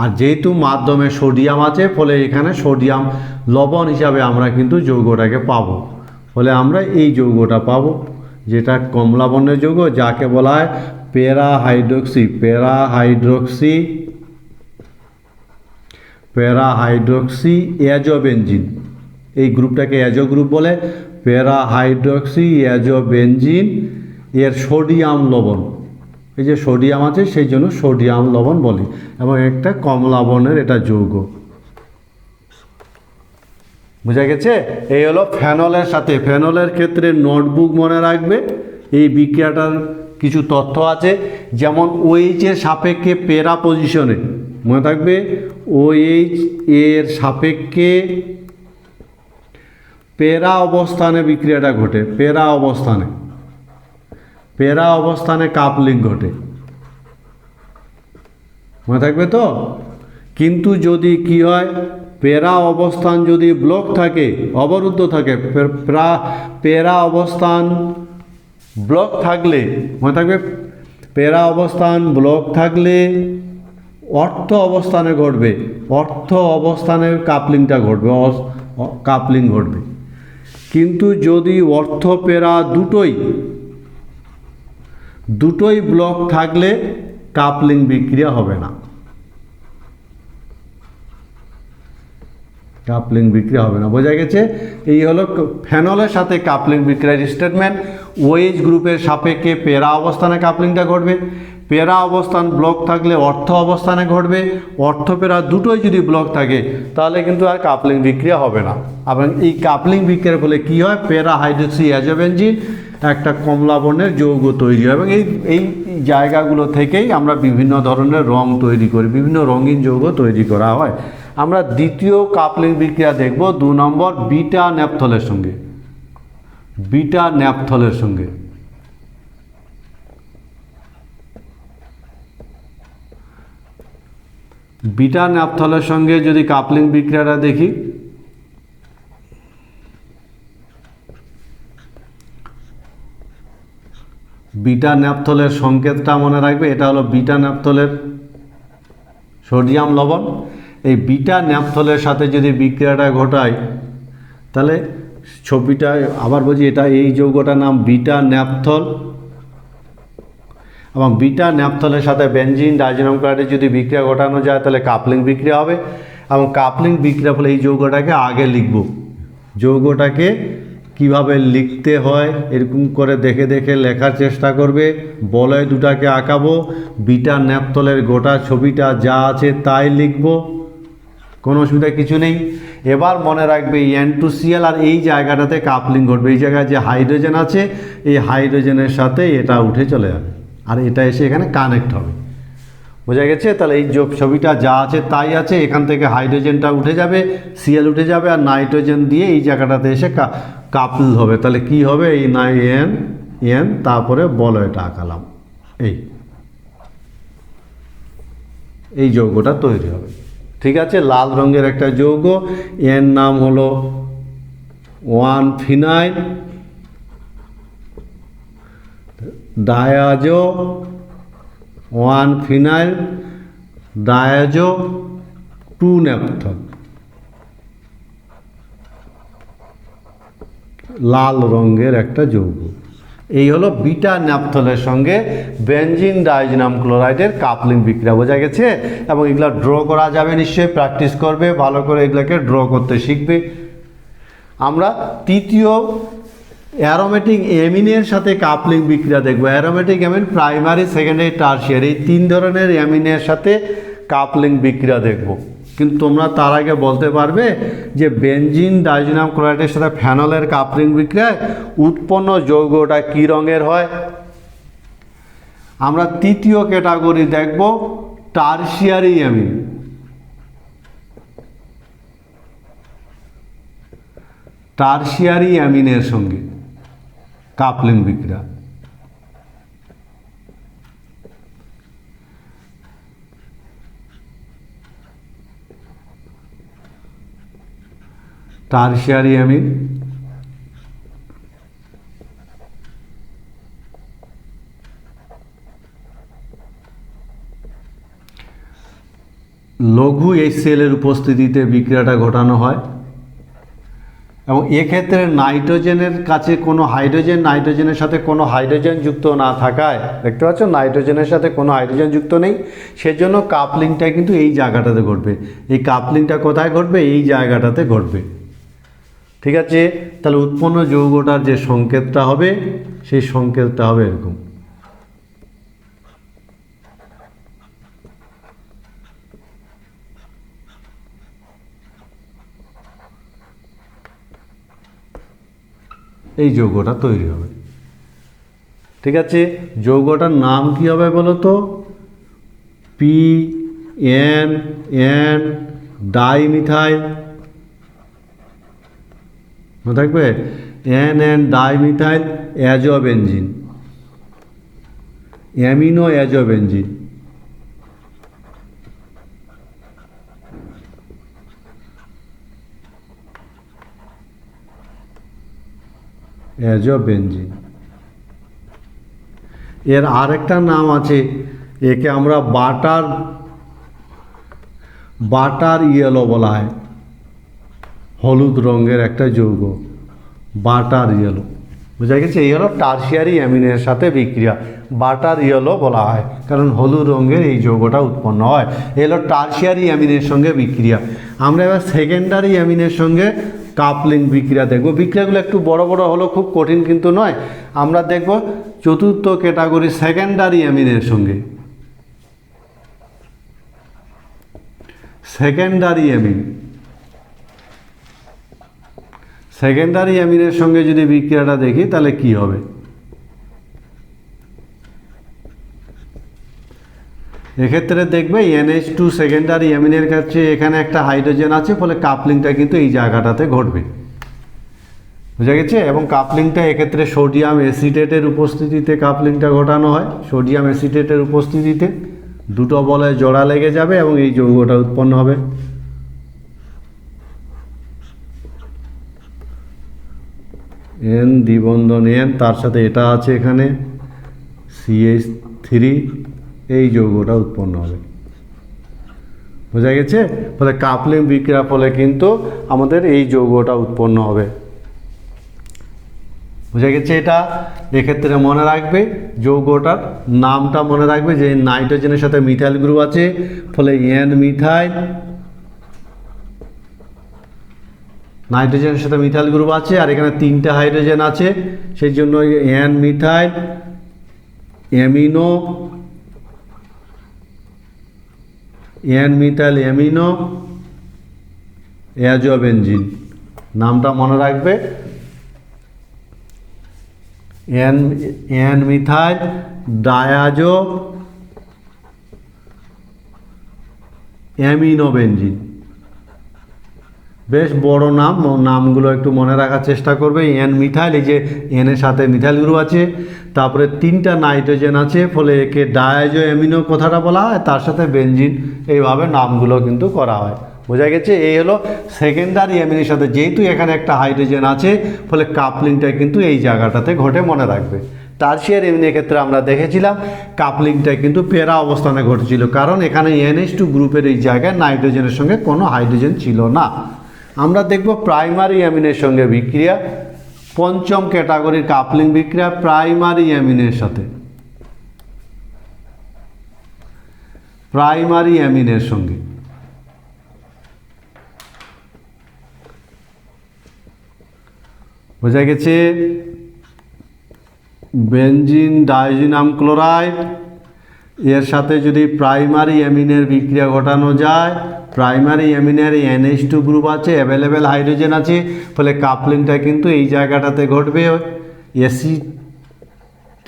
আর যেহেতু মাধ্যমে সোডিয়াম আছে, ফলে এখানে সোডিয়াম লবণ হিসাবে আমরা কিন্তু যৌগটাকে পাবো। ফলে আমরা এই যৌগটা পাবো, যেটা কমলা বর্ণের যৌগ, যাকে বলা হয় প্যারা হাইড্রক্সি অ্যাজোবেনজিন। এই গ্রুপটাকে অ্যাজো গ্রুপ বলে। প্যারা হাইড্রক্সি অ্যাজোবেনজিন এর সোডিয়াম লবণ, এই যে সোডিয়াম আছে সেই জন্য সোডিয়াম লবণ বলি, এবং একটা কমলা বর্ণের এটা যৌগ। বোঝা গেছে? এই হলো ফেনলের সাথে। ফেনলের ক্ষেত্রে নোটবুক মনে রাখবে। এই বিক্রিয়াটার কিছু তথ্য আছে, যেমন OH এর সাপেক্ষে প্যারা পজিশনে, মনে থাকবে OH এর সাপেক্ষে প্যারা অবস্থানে বিক্রিয়াটা ঘটে। প্যারা অবস্থানে কাপলিং ঘটে, মনে থাকবে তো? কিন্তু যদি কি হয়, প্যারা অবস্থান যদি ব্লক থাকে, অবরুদ্ধ থাকে, প্যারা অবস্থান ব্লক থাকলে, মনে থাকবে প্যারা অবস্থান ব্লক থাকলে অর্থ অবস্থানে ঘটবে, অর্থ অবস্থানে কাপলিং ঘটবে। কিন্তু যদি অর্থ প্যারা দুটোই ব্লক থাকলে কাপলিং বিক্রিয়া হবে না। কাপলিং বিক্রিয়া হবে না। বোঝা গেছে? এই হলো ফেনলের সাথে কাপলিং বিক্রিয়ার স্টেটমেন্ট। ওএইচ গ্রুপের সাপেক্ষে পেরা অবস্থানে কাপলিংটা ঘটবে। পেরা অবস্থান ব্লক থাকলে অর্থ অবস্থানে ঘটবে। অর্থ পেরা দুটোই যদি ব্লক থাকে তাহলে কিন্তু আর কাপলিং বিক্রিয়া হবে না। এবং এই কাপলিং বিক্রিয়ার ফলে কী হয়, পেরা হাইড্রক্সি অ্যাজোবেনজিন একটা কমলা বর্ণের যৌগ তৈরি হয়। এবং এই জায়গাগুলো থেকেই আমরা বিভিন্ন ধরনের রং তৈরি করি, বিভিন্ন রঙিন যৌগ তৈরি করা হয়। আমরা দ্বিতীয় কাপলিং বিক্রিয়া দেখব 2 নম্বর বিটা ন্যাপথলের সঙ্গে। বিটা ন্যাপথলের সঙ্গে বিটা ন্যাপথলের সঙ্গে যদি কাপলিং বিক্রিয়াটা দেখি, বিটা ন্যাপথলের সংকেতটা মনে রাখবে, এটা হলো বিটা ন্যাপথলের সোডিয়াম লবণ। এই বিটা ন্যাপথলের সাথে যদি বিক্রিয়াটা ঘটায় তাহলে ছবিটা আবার বলছি, এটা এই যৌগটার নাম বিটা ন্যাপথল। এবং বিটা ন্যাপথলের সাথে বেনজিন ডাইজিনাম ক্লোরাইডের যদি বিক্রিয়া ঘটানো যায় তাহলে কাপলিং বিক্রিয়া হবে। এবং কাপলিং বিক্রিয়া ফলে এই যৌগটাকে আগে লিখব, যৌগটাকে কিভাবে লিখতে হয় এরকম করে দেখে দেখে লেখার চেষ্টা করবে। বলয় দুটাকে আঁকাবো, বিটা ন্যাপথলের গোটা ছবিটা যা আছে তাই লিখব, কোনো অসুবিধা কিছু নেই। এবার মনে রাখবে N2Cl আর এই জায়গাটাতে কাপলিং ঘটবে। এই জায়গায় যে হাইড্রোজেন আছে এই হাইড্রোজেনের সাথে এটা উঠে চলে যাবে আর এটা এসে এখানে কানেক্ট হবে। বোঝা গেছে? তাহলে এই ছবিটা যা আছে তাই আছে, এখান থেকে হাইড্রোজেনটা উঠে যাবে, Cl উঠে যাবে আর নাইট্রোজেন দিয়ে এই জায়গাটাতে এসে কাপল হবে। তাহলে কি হবে, এই N তারপরে বলয়টা আঁকালাম, এই যৌগটা তৈরি হবে। ঠিক আছে? লাল রঙের একটা যৌগ, এর নাম হলো 1-ফিনাইল ডায়াজো, 1-ফিনাইল ডায়াজো 2 ন্যাপথল, লাল রঙের একটা যৌগ। এই হলো বিটা ন্যাপথলের সঙ্গে বেনজিন ডাইজিনাম ক্লোরাইডের কাপলিং বিক্রিয়া। বোঝা গেছে? এবং এগুলো ড্র করা যাবে, নিশ্চয়ই প্র্যাকটিস করবে, ভালো করে এগুলোকে ড্র করতে শিখবে। আমরা তৃতীয় অ্যারোমেটিক অ্যামিনের সাথে কাপলিং বিক্রিয়া দেখব। Aromatic amine primary, secondary, tertiary, এই 3 ধরনের অ্যামিনের সাথে কাপলিং বিক্রিয়া দেখব। কিন্তু তোমরা তার আগে বলতে পারবে যে বেনজিন ডাইজিনাম ক্লোরাইডের সাথে ফেনলের কাপলিং বিক্রিয়ায় উৎপন্ন যৌগটা কী রঙের হয়। আমরা তৃতীয় ক্যাটাগরি দেখব টারশিয়ারি অ্যামিন। টারশিয়ারি অ্যামিনের সঙ্গে কাপলিং বিক্রিয়া। টারশিয়ারি অ্যামিন লঘু HCl এর উপস্থিতিতে বিক্রিয়াটা ঘটানো হয়। এবং এক্ষেত্রে নাইট্রোজেনের কাছে কোনো নাইট্রোজেনের সাথে কোনো হাইড্রোজেন যুক্ত না থাকায়, দেখতে পাচ্ছ নাইট্রোজেনের সাথে কোনো হাইড্রোজেন যুক্ত নেই, সেজন্য কাপলিংটা কিন্তু এই জায়গাটাতে ঘটবে। এই কাপলিংটা কোথায় ঘটবে? এই জায়গাটাতে ঘটবে। ঠিক আছে? তাহলে উৎপন্ন যৌগটার যে সংকেতটা হবে সেই সংকেতটা হবে এরকম। এই যৌগটা তৈরি হবে। ঠিক আছে? যৌগটার নাম কি হবে বলো তো? PNN ডাইমিথাইল, মনে থাকবে? NN dimethyl azobenzene, amino azobenzene. Azobenzene এর আরেকটা নাম আছে, একে আমরা বাটার ইয়েলো বলা হয়। হলুদ রঙের একটা যৌগ, বাটার ইয়েলো। বোঝা গেছে? এই হলো টারশিয়ারি অ্যামিনের সাথে বিক্রিয়া, বাটার ইয়েলো বলা হয়, কারণ হলুদ রঙের এই যৌগটা উৎপন্ন হয়। এই হলো টারশিয়ারি অ্যামিনের সঙ্গে বিক্রিয়া। আমরা এবার সেকেন্ডারি অ্যামিনের সঙ্গে কাপলিং বিক্রিয়া দেখব। বিক্রিয়াগুলো একটু বড় বড় হলো, খুব কঠিন কিন্তু নয়। আমরা দেখব চতুর্থ ক্যাটাগরি সেকেন্ডারি অ্যামিনের সঙ্গে। সেকেন্ডারি অ্যামিন, সেকেন্ডারি অ্যামিনের সঙ্গে যদি বিক্রিয়াটা দেখি তাহলে কি হবে? এক্ষেত্রে দেখবে NH2 সেকেন্ডারি অ্যামিনের কাছে এখানে একটা হাইড্রোজেন আছে, ফলে কাপলিংটা কিন্তু এই জায়গাটাতে ঘটবে। বুঝা গেছে? এবং কাপলিংটা এক্ষেত্রে সোডিয়াম অ্যাসিটেটের উপস্থিতিতে কাপলিংটা ঘটানো হয়। সোডিয়াম অ্যাসিটেটের উপস্থিতিতে দুটো বলে জোড়া লেগে যাবে এবং এই যৌগটা উৎপন্ন হবে। N দ্বিবন্ধন N, তার সাথে এটা আছে এখানে CH3, এই যৌগটা উৎপন্ন হবে। বোঝা গেছে? ফলে কাপলিং বিক্রিয়ার ফলে কিন্তু আমাদের এই যৌগটা উৎপন্ন হবে। বুঝা গেছে? এটা এক্ষেত্রে মনে রাখবে, যৌগটার নামটা মনে রাখবে যে নাইট্রোজেনের সাথে মিথাইল গ্রুপ আছে, ফলে N মিথাইল, নাইট্রোজেনের সাথে মিথাইল গ্রুপ আছে, আর এখানে তিনটা হাইড্রোজেন আছে, সেই জন্য N methyl amino, N methyl amino azobenzene, নামটা মনে রাখবে। N methyl diazo aminobenzene. বেশ বড় নাম, নামগুলো একটু মনে রাখার চেষ্টা করবে। N মিথাইল, এই যে N এর সাথে মিথাইল গ্রুপ আছে, তারপরে তিনটা নাইট্রোজেন আছে, ফলে একে ডায়াজো অ্যামিনো কথাটা বলা হয়, তার সাথে বেনজিন, এইভাবে নামগুলো কিন্তু করা হয়। বোঝা গেছে? এই হলো সেকেন্ডারি অ্যামিনের সাথে, যেহেতু এখানে একটা হাইড্রোজেন আছে, ফলে কাপলিংটা কিন্তু এই জায়গাটাতে ঘটে, মনে রাখবে। টারশিয়ারি অ্যামিনের ক্ষেত্রে আমরা দেখেছিলাম কাপলিংটা কিন্তু পেরা অবস্থানে ঘটেছিল, কারণ এখানে NH2 গ্রুপের এই জায়গায় নাইট্রোজেনের সঙ্গে কোনো হাইড্রোজেন ছিল না। আমরা দেখব প্রাইমারি অ্যামিনের সঙ্গে বিক্রিয়া, পঞ্চম ক্যাটাগরির কাপলিং বিক্রিয়া প্রাইমারি অ্যামিনের সাথে, প্রাইমারি অ্যামিনের সঙ্গে। বোঝা গেছে? বেনজিন ডাইজিনাম ক্লোরাইড এর সাথে যদি প্রাইমারি অ্যামিনের বিক্রিয়া ঘটানো যায়, প্রাইমারি অ্যামিনের NH2 গ্রুপ আছে, অ্যাভেলেবেল হাইড্রোজেন আছে, ফলে কাপলিংটা কিন্তু এই জায়গাটাতে ঘটবে।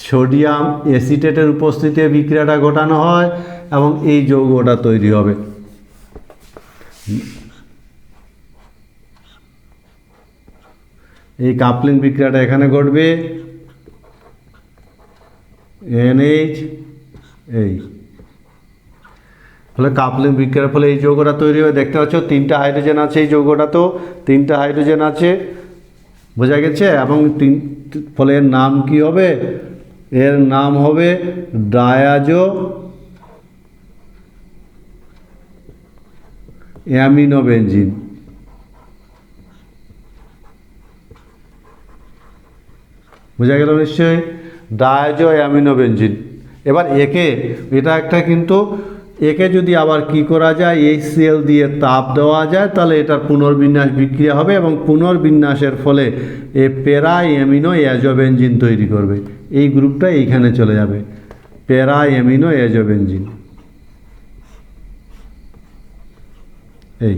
সোডিয়াম অ্যাসিটেটের উপস্থিতিতে বিক্রিয়াটা ঘটানো হয় এবং এই যৌগটা তৈরি হবে। এই কাপলিং বিক্রিয়াটা এখানে ঘটবে, NH, এই ফলে কাপলিং বিক্রিয়ার ফলে এই যৌগটা তৈরি হবে। দেখতে পাচ্ছ তিনটা হাইড্রোজেন আছে, এই যৌগটাতেও তিনটা হাইড্রোজেন আছে। বোঝা গেছে? এবং ফলে এর নাম কি হবে? এর নাম হবে ডায়াজো অ্যামিনোবেনজিন। বোঝা গেল নিশ্চয়ই? ডায়াজো অ্যামিনোবেনজিন। এবার এটা একটা কিন্তু একে যদি আবার কি করা যায়, HCl দিয়ে তাপ দেওয়া যায়, তাহলে এটার পুনর্বিন্যাস বিক্রিয়া হবে এবং পুনর্বিন্যাসের ফলে এ প্যারা অ্যামিনো অ্যাজোবেনজিন তৈরি করবে। এই গ্রুপটা এইখানে চলে যাবে, প্যারা অ্যামিনো অ্যাজোবেনজিন। এই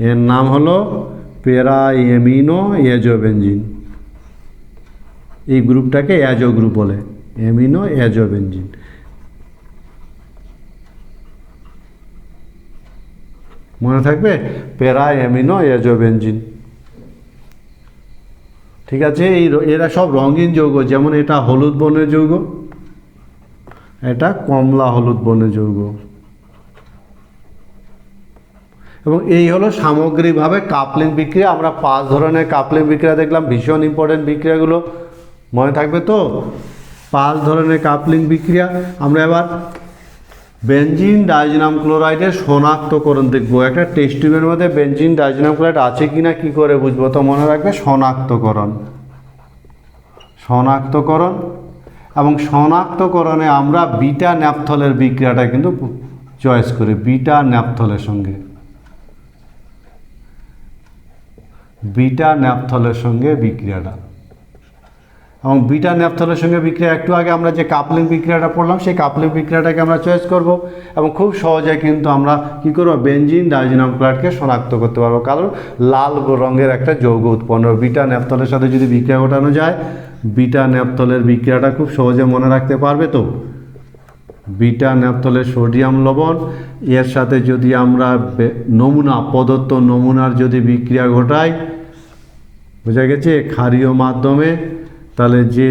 এর নাম হলো প্যারা অ্যামিনো অ্যাজোবেনজিন। এই গ্রুপটাকে অ্যাজো গ্রুপ বলে, অ্যামিনো অ্যাজোবেনজিন। মনে থাকবে? প্যারা অ্যামিনো অ্যাজোবেনজিন। ঠিক আছে? এরা সব রঙিন যৌগ, যেমন এটা হলুদ বর্ণের যৌগ, এটা কমলা হলুদ বর্ণের যৌগ। এবং এই হলো সামগ্রিকভাবে কাপলিং বিক্রিয়া। আমরা 5 ধরনের কাপলিং বিক্রিয়া দেখলাম, ভীষণ ইম্পর্টেন্ট বিক্রিয়াগুলো, মনে থাকবে তো? 5 ধরনের কাপলিং বিক্রিয়া। আমরা এবার বেনজিন ডাইজিনাম ক্লোরাইডের শনাক্তকরণ দেখব। একটা টেস্ট টিউবের মধ্যে বেনজিন ডাইজিনাম ক্লোরাইড আছে কিনা কি করে বুঝবো? তো মনে রাখবে শনাক্তকরণ। শনাক্তকরণ, এবং শনাক্তকরণে আমরা বিটা ন্যাপথলের বিক্রিয়াটা কিন্তু চয়েস করি, বিটা ন্যাপথলের সঙ্গে, বিটা ন্যাপথলের সঙ্গে বিক্রিয়াটা। এবং বিটা ন্যাপথলের সঙ্গে বিক্রিয়া, একটু আগে আমরা যে কাপলিং বিক্রিয়াটা পড়লাম সেই কাপলিং বিক্রিয়াটাকে আমরা চয়েস করব, এবং খুব সহজে কিন্তু আমরা কী করবো, বেনজিন ডাইজিনাম ক্লোরাইডকে শনাক্ত করতে পারবো, কারণ লাল রঙের একটা যৌগ উৎপন্ন বিটা ন্যাপথলের সাথে যদি বিক্রিয়া ঘটানো যায়, বিটা ন্যাপথলের বিক্রিয়াটা খুব সহজে মনে রাখতে পারবে তো। বিটা ন্যাপথলের সোডিয়াম লবণ এর সাথে যদি আমরা নমুনা প্রদত্ত নমুনার যদি বিক্রিয়া ঘটাই, বোঝা গেছে, ক্ষারীয় মাধ্যমে, তাহলে যে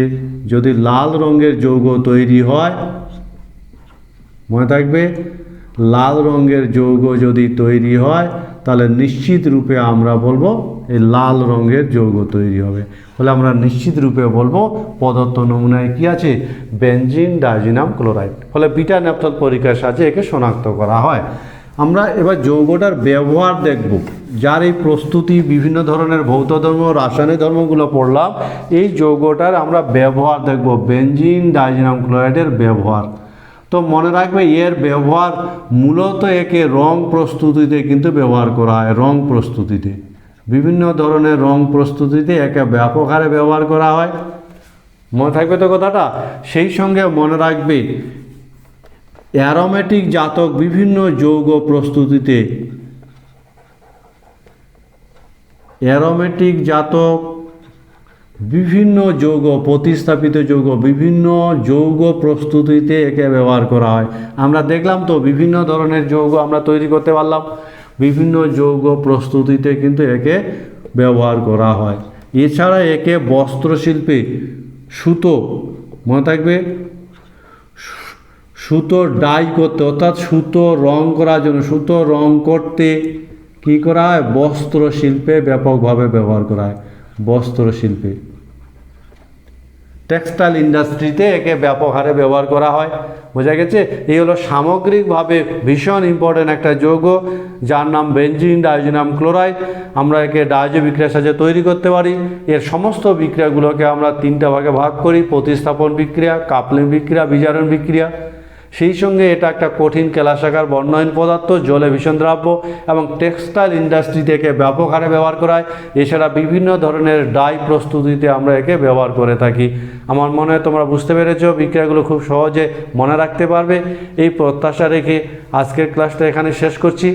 যদি লাল রঙের যৌগ তৈরি হয়, মনে থাকবে, লাল রঙের যৌগ যদি তৈরি হয় তাহলে নিশ্চিত রূপে আমরা বলবো এই লাল রঙের যৌগ তৈরি হবে, ফলে আমরা নিশ্চিত রূপে বলবো প্রদত্ত নমুনায় কি আছে, বেনজিন ডাইজিনাম ক্লোরাইড। ফলে বিটা ন্যাপথল পরীক্ষার সাহায্যে একে শনাক্ত করা হয়। আমরা এবার যৌগটার ব্যবহার দেখব, যার এই প্রস্তুতি বিভিন্ন ধরনের ভৌত ধর্ম, রাসায়নিক ধর্মগুলো পড়লাম, এই যৌগটার আমরা ব্যবহার দেখব, বেনজিন ডাইজিনাম ক্লোরাইডের ব্যবহার। তো মনে রাখবে এর ব্যবহার মূলত একে রং প্রস্তুতিতে কিন্তু ব্যবহার করা হয়, রং প্রস্তুতিতে, বিভিন্ন ধরনের রং প্রস্তুতিতে একে ব্যাপক হারে ব্যবহার করা হয়, মনে থাকবে তো কথাটা। সেই সঙ্গে মনে রাখবে অ্যারোমেটিক জাতক বিভিন্ন যৌগ প্রস্তুতিতে, অ্যারোমেটিক জাতক বিভিন্ন যৌগ, প্রতিস্থাপিত যৌগ, বিভিন্ন যৌগ প্রস্তুতিতে একে ব্যবহার করা হয়। আমরা দেখলাম তো বিভিন্ন ধরনের যৌগ আমরা তৈরি করতে পারলাম, বিভিন্ন যৌগ প্রস্তুতিতে কিন্তু একে ব্যবহার করা হয়। এছাড়া একে বস্ত্রশিল্পে, সুতো, মনে থাকবে, সুতো ডাই করতে, অর্থাৎ সুতো রং করার জন্য, সুতো রং করতে কী করা হয়, বস্ত্রশিল্পে ব্যাপকভাবে ব্যবহার করা হয়, বস্ত্রশিল্পে, টেক্সটাইল ইন্ডাস্ট্রিতে একে ব্যাপক হারে ব্যবহার করা হয়, বোঝা গেছে। এই হলো সামগ্রিকভাবে ভীষণ ইম্পর্টেন্ট একটা যৌগ, যার নাম বেনজিন ডাইজিনাম ক্লোরাইড। আমরা একে ডাইজো বিক্রিয়ার সাথে তৈরি করতে পারি। এর সমস্ত বিক্রিয়াগুলোকে আমরা তিনটা ভাগে ভাগ করি, প্রতিস্থাপন বিক্রিয়া, কাপলিং বিক্রিয়া, বিজারণ বিক্রিয়া। সেই সঙ্গে এটা একটা কঠিন কেলাসাকার বর্ণহীন পদার্থ, জলে ভীষণ দ্রাব্য, এবং টেক্সটাইল ইন্ডাস্ট্রি থেকে ব্যাপক হারে ব্যবহার করা হয়। এছাড়া বিভিন্ন ধরনের ডাই প্রস্তুতিতে আমরা একে ব্যবহার করে থাকি। আমার মনে হয় তোমরা বুঝতে পেরেছ, বিক্রিয়াগুলো খুব সহজে মনে রাখতে পারবে। এই প্রত্যাশা রেখে আজকের ক্লাসটা এখানে শেষ করছি।